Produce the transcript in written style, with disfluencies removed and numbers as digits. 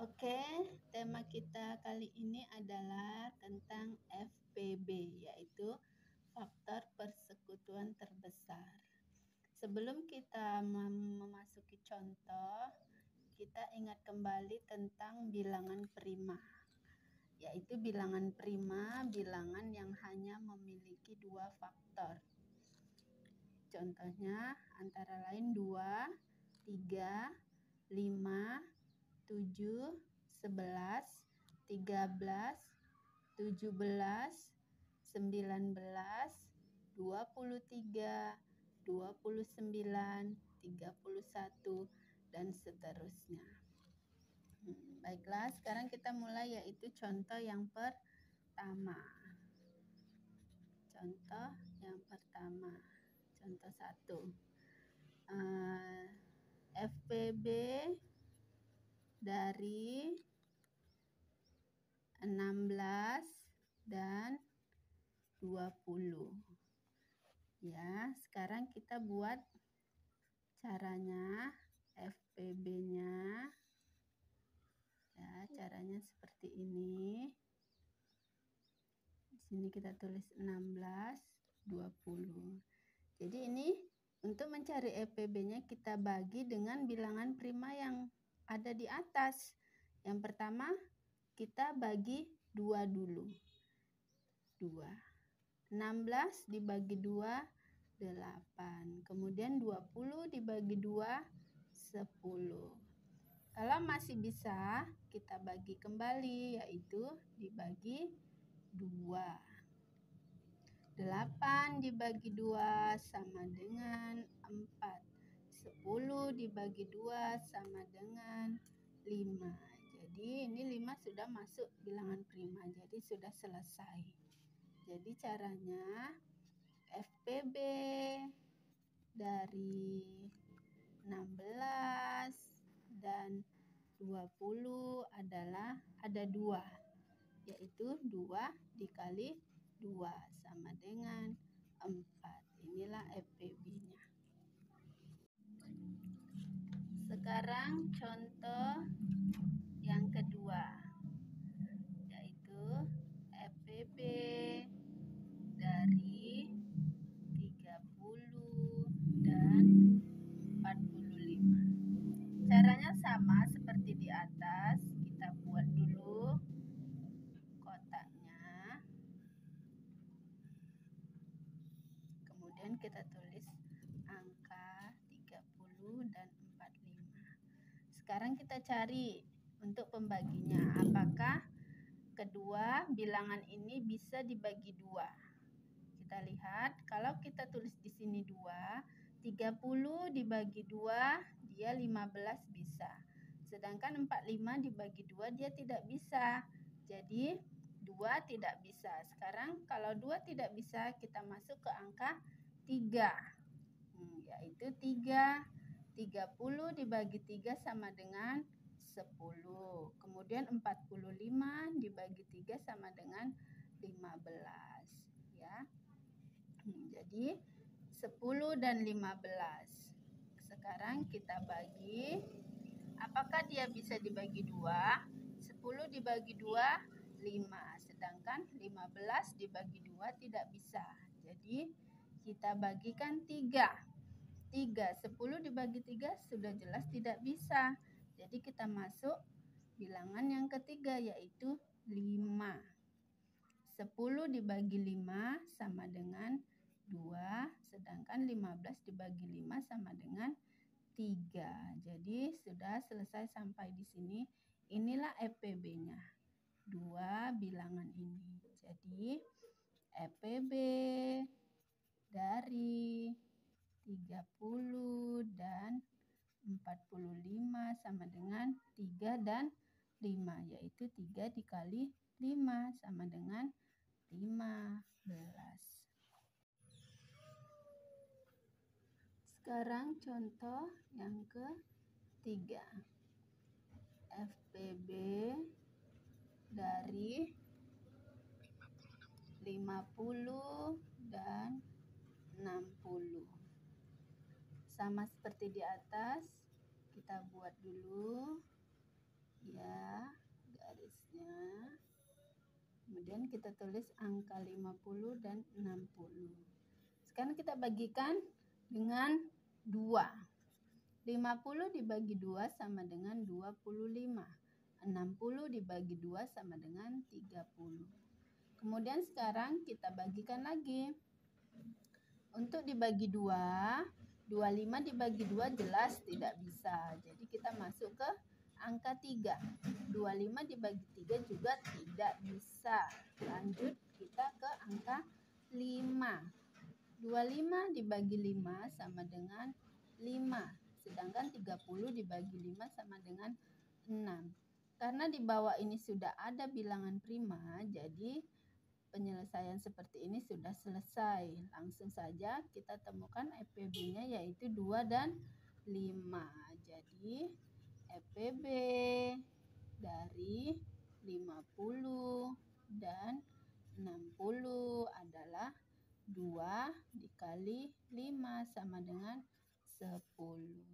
Oke, tema kita kali ini adalah tentang FPB, yaitu faktor persekutuan terbesar. Sebelum kita memasuki contoh, kita ingat kembali tentang bilangan prima, yaitu bilangan prima, bilangan yang hanya memiliki dua faktor. Contohnya antara lain 2, 3, 5, 7, 11, 13, 17, 19, 23, 29, 31, dan seterusnya. Baiklah, sekarang kita mulai, yaitu contoh yang pertama. Contoh yang pertama, contoh 1. FPB dari 16 dan 20. Ya, sekarang kita buat caranya, FPB-nya. Ya, caranya seperti ini. Di sini kita tulis 16, 20. Jadi ini untuk mencari FPB-nya kita bagi dengan bilangan prima yang ada di atas. Yang pertama kita bagi 2 dulu. 2. 16 dibagi 2, 8. Kemudian 20 dibagi 2, 10. Kalau masih bisa, kita bagi kembali, yaitu dibagi 2. 8 dibagi 2 sama dengan 4. 10 dibagi 2 sama dengan 5. Jadi ini 5 sudah masuk bilangan prima, jadi sudah selesai. Jadi caranya FPB dari 16 dan 20 adalah ada 2, yaitu 2 dikali 2 sama dengan 4. Inilah FPB-nya. Sekarang contoh yang kedua, yaitu FPB dari 30 dan 45. Caranya sama seperti di atas. Kita buat dulu kotaknya. Kemudian kita tulis angka 30 dan 45. Sekarang kita cari untuk pembaginya. Apakah kedua bilangan ini bisa dibagi 2? Kita lihat, kalau kita tulis di sini 2, 30 dibagi 2, dia 15 bisa. Sedangkan 45 dibagi 2, dia tidak bisa. Jadi 2 tidak bisa. Sekarang kalau 2 tidak bisa, kita masuk ke angka 3. Yaitu 3. 30 dibagi 3 sama dengan 10. Kemudian 45 dibagi 3 sama dengan 15. Ya. Jadi 10 dan 15. Sekarang kita bagi. Apakah dia bisa dibagi 2? 10 dibagi 2, 5. Sedangkan 15 dibagi 2 tidak bisa. Jadi kita bagikan 3. 10 dibagi 3 sudah jelas tidak bisa. Jadi kita masuk bilangan yang ketiga, yaitu 5. 10 dibagi 5 sama dengan 2, sedangkan 15 dibagi 5 sama dengan 3. Jadi sudah selesai sampai di sini. Inilah FPB-nya. 2 bilangan ini. Jadi FPB dari 30 dan 45 sama dengan 3 dan 5, yaitu 3 dikali 5 sama dengan 15. Sekarang contoh yang ketiga. FPB dari 50 dan 60. Sama seperti di atas, kita buat dulu ya, garisnya. Kemudian kita tulis angka 50 dan 60. Sekarang kita bagikan dengan 2. 50 dibagi 2 sama dengan 25. 60 dibagi 2 sama dengan 30. Kemudian sekarang kita bagikan lagi. Untuk dibagi 2, 25 dibagi 2 jelas tidak bisa. Jadi kita masuk ke angka 3. 25 dibagi 3 juga tidak bisa. Lanjut kita ke angka 5. 25 dibagi 5 sama dengan 5. Sedangkan 30 dibagi 5 sama dengan 6. Karena di bawah ini sudah ada bilangan prima, jadi penyelesaian seperti ini sudah selesai. Langsung saja kita temukan EPB-nya yaitu 2 dan 5. Jadi EPB dari 50 dan 60 adalah 2 dikali 5 sama dengan 10.